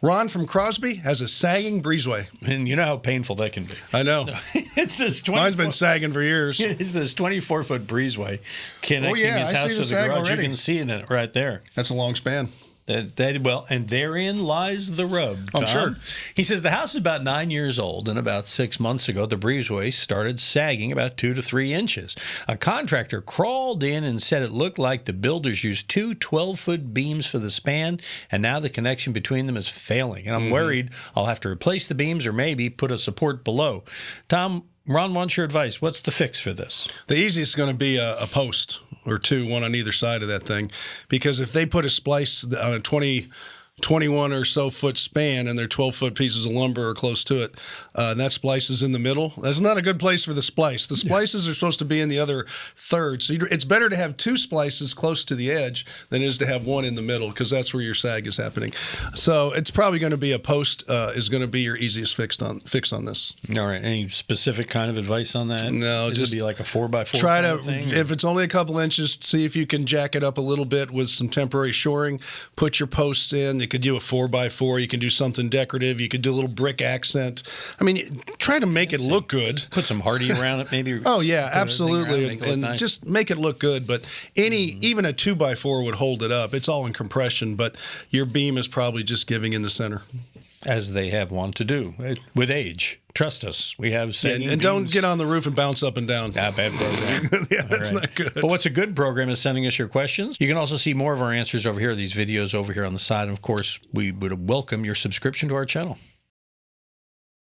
Ron from Crosby has a sagging breezeway. And you know how painful that can be. I know. It's this Mine's been sagging for years. It's this 24-foot breezeway connecting his house to the garage. Already. You can see it right there. That's a long span. Well, and therein lies the rub, Tom. I'm sure. He says the house is about 9 years old, and about 6 months ago, the breezeway started sagging about 2 to 3 inches. A contractor crawled in and said it looked like the builders used two 12-foot beams for the span, and now the connection between them is failing. And I'm worried I'll have to replace the beams or maybe put a support below. Tom, Ron wants your advice. What's the fix for this? The easiest is going to be a post or two, one on either side of that thing. Because if they put a splice on a 21 or so foot span and they're 12-foot pieces of lumber or close to it, and that splice is in the middle, that's not a good place for the splice. The splices are supposed to be in the other third. So it's better to have two splices close to the edge than it is to have one in the middle, because that's where your sag is happening. So it's probably going to be a post is going to be your easiest fix on this. All right. Any specific kind of advice on that? No, just be like a 4x4 try kind to, of thing? If it's only a couple inches, see if you can jack it up a little bit with some temporary shoring. Put your posts in. You could do a 4x4. You can do something decorative. You could do a little brick accent. I mean, try to make it look good. Put some hardy around it, maybe. Oh yeah, absolutely, and nice. Just make it look good. But even a 2x4 would hold it up. It's all in compression, but your beam is probably just giving in the center, as they have one to do with age. Trust us, we have sagging and don't get on the roof and bounce up and down. Bad program. Yeah, that's not good. But what's a good program is sending us your questions. You can also see more of our answers over here, these videos over here on the side. And of course, we would welcome your subscription to our channel.